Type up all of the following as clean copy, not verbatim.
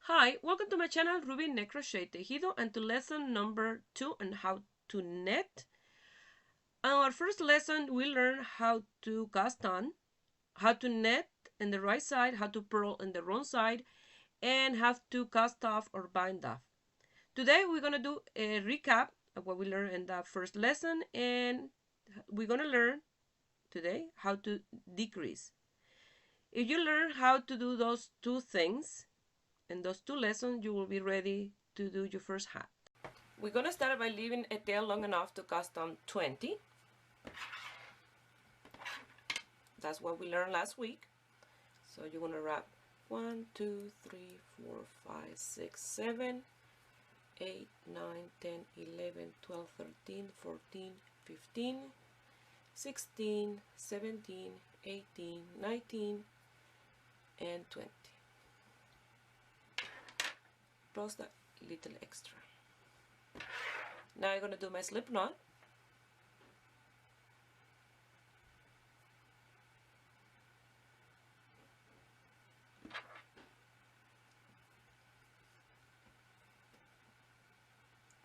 Hi, welcome to my channel Ruby Neck Crochet Tejido and to lesson number 2 on how to knit. On our first lesson we learned how to cast on, how to knit in the right side, how to purl in the wrong side, and how to cast off or bind off. Today we're going to do a recap of what we learned in that first lesson, and we're going to learn today how to decrease. If you learn how to do those two things in those two lessons, you will be ready to do your first hat. We're going to start by leaving a tail long enough to cast on 20. That's what we learned last week. So you're going to wrap 1, 2, 3, 4, 5, 6, 7, 8, 9, 10, 11, 12, 13, 14, 15, 16, 17, 18, 19, and 20. Plus that little extra. Now I'm going to do my slip knot.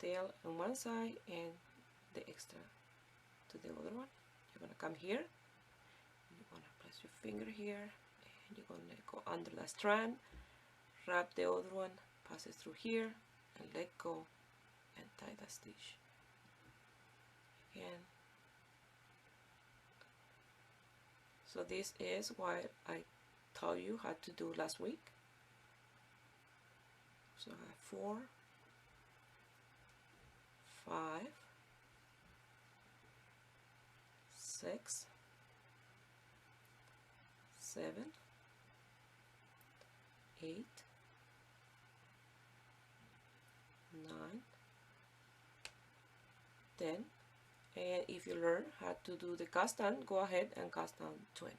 Tail on one side and the extra to the other one. You're going to come here. You're going to place your finger here and you're going to go under the strand, wrap the other one, pass it through here and let go and tie the stitch again. So this is what I taught you how to do last week. So I have 4, 5, 6, 7, 8, 9, 10, and if you learn how to do the cast on, go ahead and cast on 20.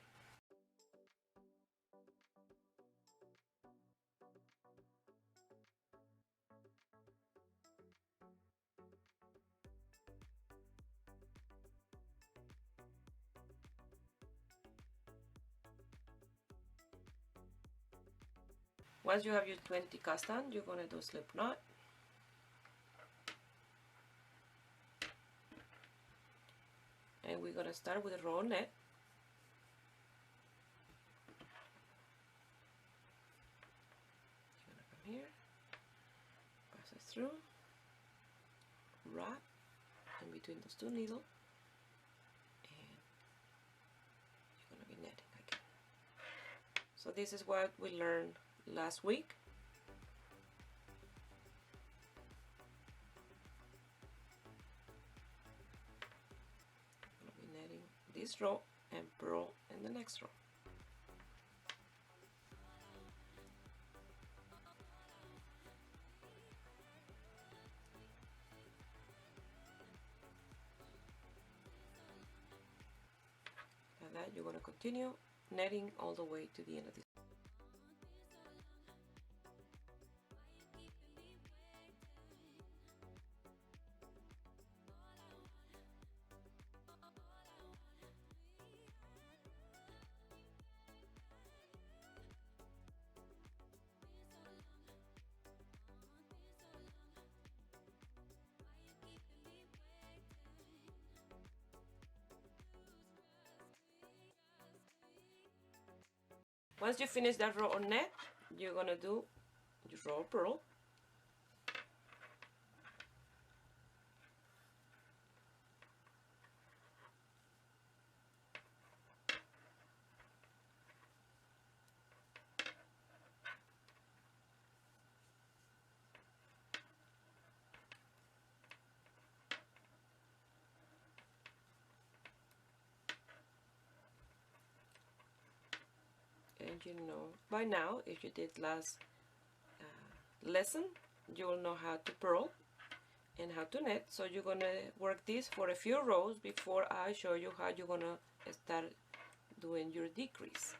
Once you have your 20 cast on, you're going to do slip knot. And we're going to start with a row net. You're going to come here, pass it through, wrap in between those two needles, and you're going to be netting again. So this is what we learned last week. I'll be netting this row and purl in the next row. Like that, you're going to continue netting all the way to the end of this. Once you finish that row on net, you're going to do your row of purl. And you know by now, if you did last lesson, you will know how to purl and how to knit. So you're going to work this for a few rows before I show you how you're going to start doing your decrease.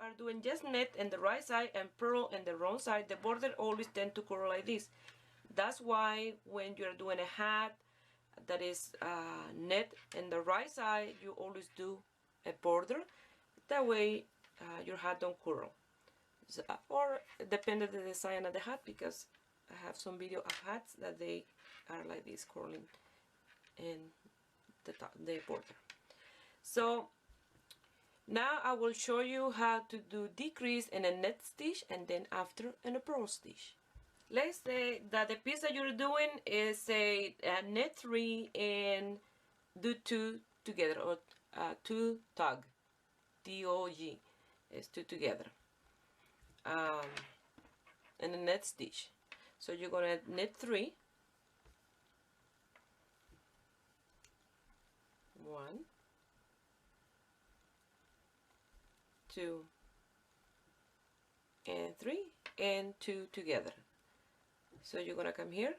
are doing just net in the right side and purl in the wrong side, the border always tend to curl like this. That's why when you're doing a hat that is net in the right side, you always do a border. That way your hat don't curl. So, or depending on the design of the hat, because I have some video of hats that they are like this, curling in the border. So now I will show you how to do decrease in a net stitch and then after in a purl stitch. Let's say that the piece that you're doing is a net 3 and do 2 together, or 2 tog, T-O-G, is 2 together, in a net stitch. So you're gonna knit 3, 1, 2, and 3, and 2 together. So you're gonna come here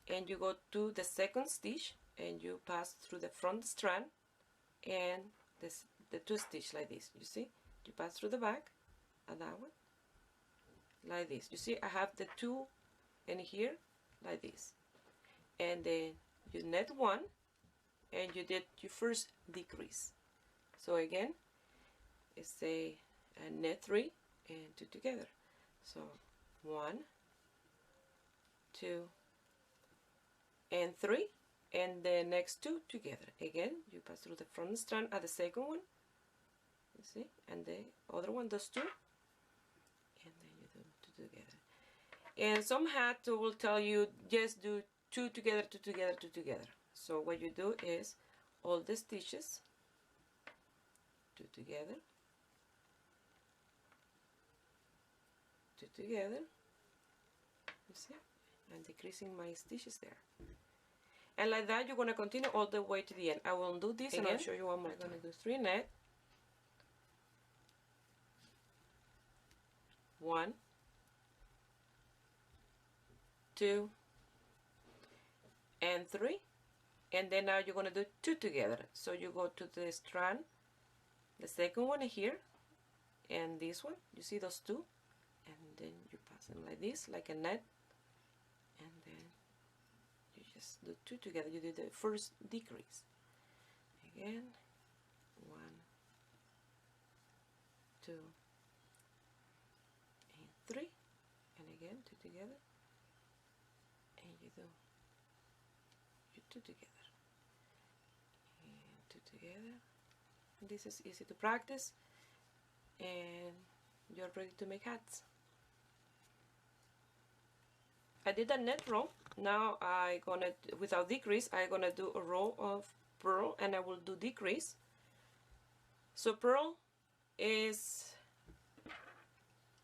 and you go to the second stitch and you pass through the front strand and the 2 stitch like this. You see, you pass through the back and that one like this. You see, I have the 2 in here like this, and then you net 1 and you did your first decrease. So again, it's a net 3 and 2 together. So 1, 2, and 3, and the next 2 together. Again, you pass through the front strand at the second one, you see, and the other one does 2, and then you do 2 together. And some hat will tell you just do 2 together, 2 together, 2 together. So what you do is all the stitches 2 together, 2 together, you see, and decreasing my stitches there. And like that, you're going to continue all the way to the end. I will do this again, and I'll show you one more. I'm going to do 3 net, 1, 2, and 3, and then now you're going to do 2 together. So you go to the strand, the second one here, and this one, you see those 2, and then you pass them like this, like a net, and then you just do 2 together. You do the first decrease. Again, 1, 2, and 3, and again 2 together, and you do your 2 together, and 2 together. And this is easy to practice, and you're ready to make hats. I did a net row. Now I gonna, without decrease, I gonna do a row of purl, and I will do decrease. So purl is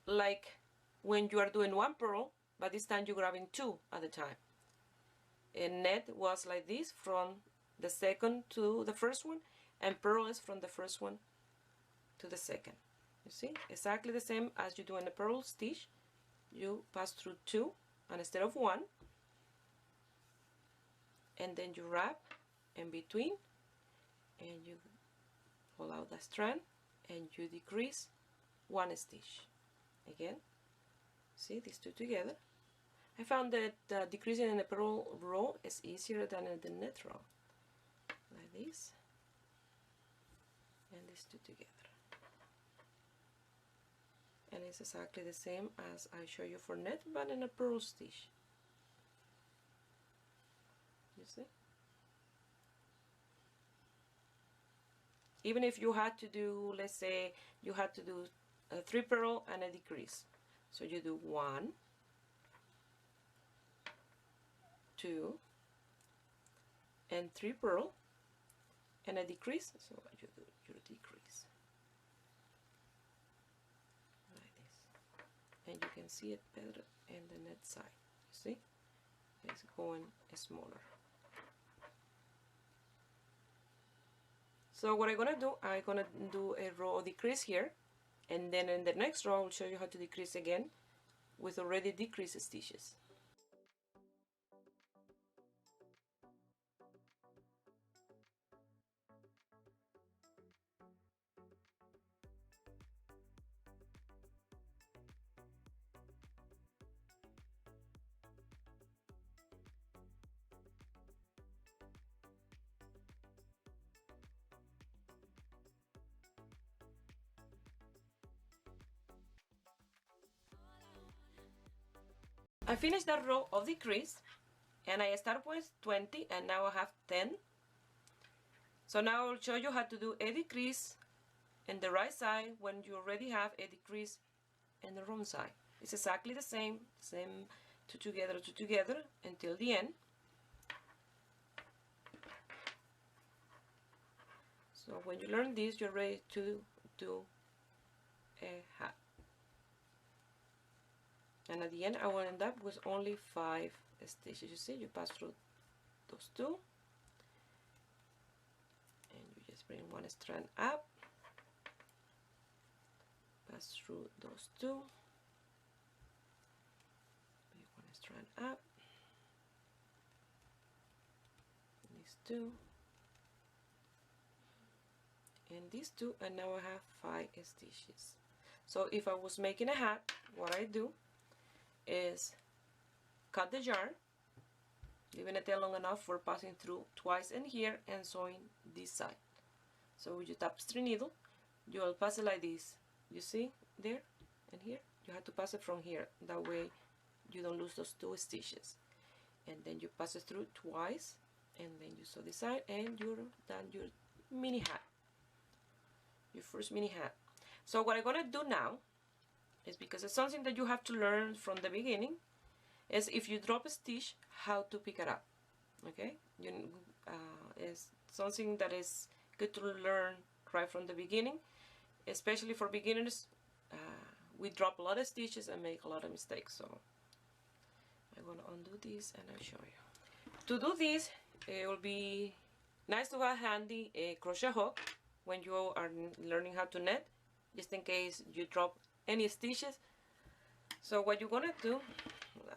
like when you are doing 1 purl, but this time you're grabbing 2 at a time. And net was like this, from the second to the first one, and purl is from the first one to the second. You see, exactly the same as you do in a purl stitch. You pass through 2 and instead of 1, and then you wrap in between, and you pull out the strand and you decrease 1 stitch. Again, see these 2 together. I found that decreasing in the purl row is easier than in the net row, like this, and these 2 together. And it's exactly the same as I show you for net, but in a purl stitch. You see? Even if you had to do, let's say, you had to do a 3 purl and a decrease. So you do 1, 2, and 3 purl, and a decrease. So you do your decrease. And you can see it better in the net side. You see, it's going smaller. So what I'm gonna do a row of decrease here, and then in the next row I'll show you how to decrease again with already decreased stitches. I finished that row of decrease, and I start with 20 and now I have 10. So now I'll show you how to do a decrease in the right side when you already have a decrease in the wrong side. It's exactly the same two together until the end. So when you learn this, you're ready to do a hat. And at the end I will end up with only 5 stitches. You see, you pass through those two and you just bring one strand up, pass through those two, bring one strand up, these two and these two, and now I have 5 stitches. So if I was making a hat, what I do is cut the yarn, leaving it there long enough for passing through twice in here and sewing this side. So with your tapestry needle, you will pass it like this. You see there and here? You have to pass it from here. That way you don't lose those 2 stitches. And then you pass it through twice, and then you sew this side, and you're done your mini hat. Your first mini hat. So what I'm gonna do now is, because it's something that you have to learn from the beginning, is if you drop a stitch, how to pick it up. Okay, it's something that is good to learn right from the beginning, especially for beginners. We drop a lot of stitches and make a lot of mistakes. So I'm gonna undo this and I'll show you. To do this, it will be nice to have handy a crochet hook when you are learning how to knit, just in case you drop any stitches. So what you're gonna do,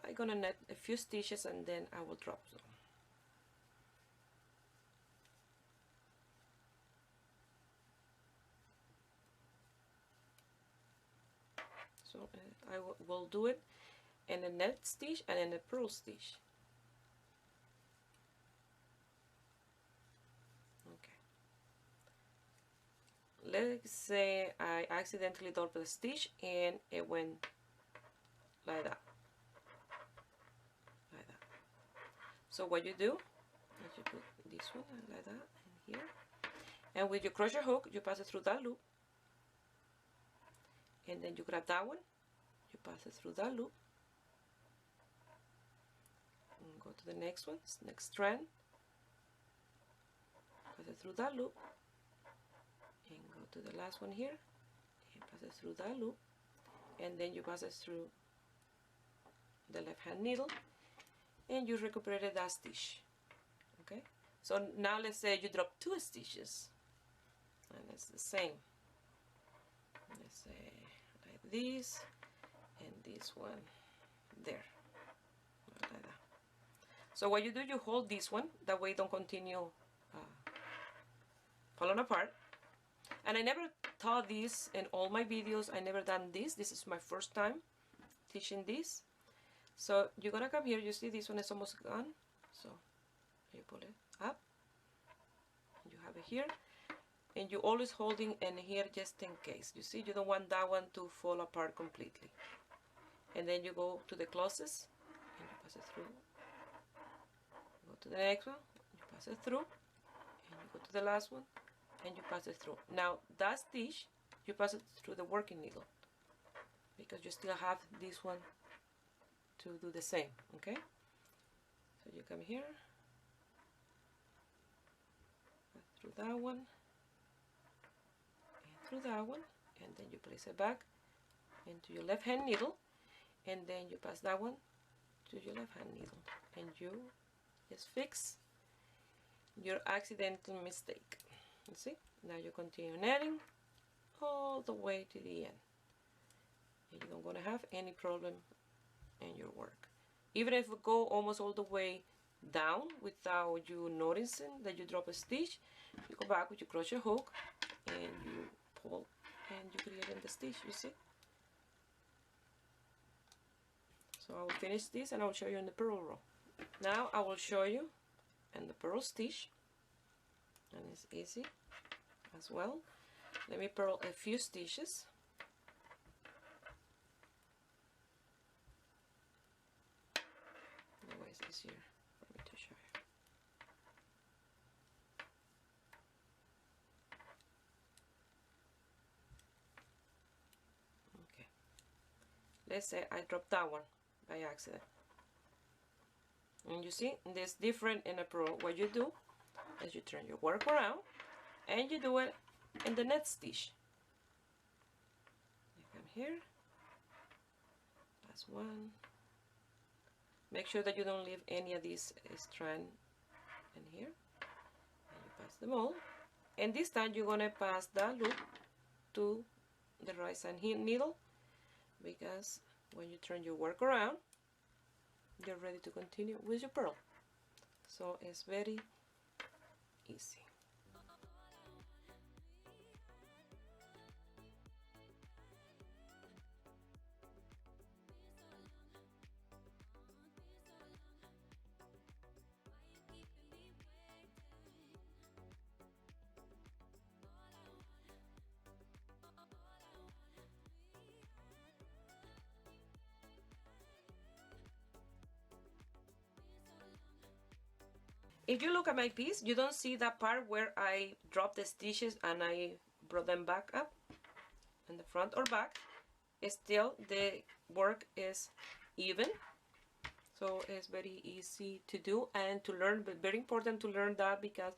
I'm gonna knit a few stitches and then I will drop some. So I will do it in a net stitch and in a purl stitch. Let's say I accidentally doubled a stitch and it went like that. So what you do is you put this one like that in here, and with your crochet hook you pass it through that loop, and then you grab that one, you pass it through that loop, and go to the next one, next strand, pass it through that loop, and go to the last one here and pass it through that loop, and then you pass it through the left hand needle and you recuperated that stitch. Okay, so now let's say you drop 2 stitches and it's the same. Let's say like this and this one there, like that. So what you do, you hold this one, that way it don't continue falling apart. And I never taught this in all my videos. I never done this. This is my first time teaching this. So you're gonna come here. You see this one is almost gone. So you pull it up. You have it here. And you're always holding in here just in case. You see, you don't want that one to fall apart completely. And then you go to the closest and you pass it through. You go to the next one. You pass it through. And you go to the last one. And you pass it through. Now that stitch, you pass it through the working needle, because you still have this one to do the same. Okay, so you come here, pass through that one and through that one, and then you place it back into your left hand needle, and then you pass that one to your left hand needle, and you just fix your accidental mistake. You see, now you continue knitting all the way to the end, and you're not going to have any problem in your work. Even if you go almost all the way down without you noticing that you drop a stitch, you go back with your crochet hook and you pull and you create in the stitch. You see. So I will finish this and I will show you in the purl row. Now I will show you in the purl stitch, and it's easy as well. Let me purl a few stitches. it's easier for me to show you. Okay, let's say I dropped that one by accident, and you see this different in a pro. What you do is you turn your work around and you do it in the next stitch. You come here, that's one. Make sure that you don't leave any of these strand in here, and you pass them all. And this time you're gonna pass that loop to the right side needle, because when you turn your work around, you're ready to continue with your purl. So it's very easy. If you look at my piece, you don't see that part where I dropped the stitches and I brought them back up in the front or back. Still, the work is even, so it's very easy to do and to learn, but very important to learn that, because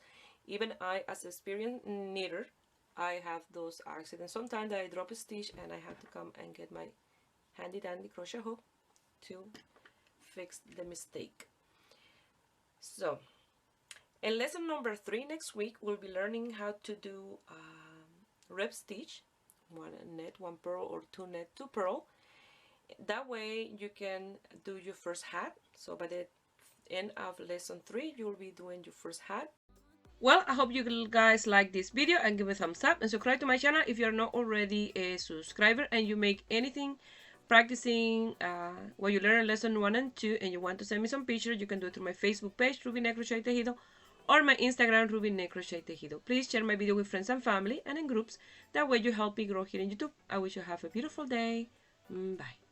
even I, as an experienced knitter, I have those accidents. Sometimes I drop a stitch and I have to come and get my handy dandy crochet hook to fix the mistake. So in lesson number 3 next week, we'll be learning how to do rib stitch, 1 net 1 purl, or 2 net 2 purl. That way you can do your first hat. So by the end of lesson 3, you'll be doing your first hat. Well, I hope you guys like this video and give a thumbs up and subscribe to my channel if you're not already a subscriber and you make anything practicing what you learn in lesson 1 and 2 and you want to send me some pictures. You can do it through my Facebook page, Ruby Crochet Tejido, or my Instagram, Ruby Crochet Tejido. Please share my video with friends and family and in groups. That way you help me grow here in YouTube. I wish you have a beautiful day. Bye.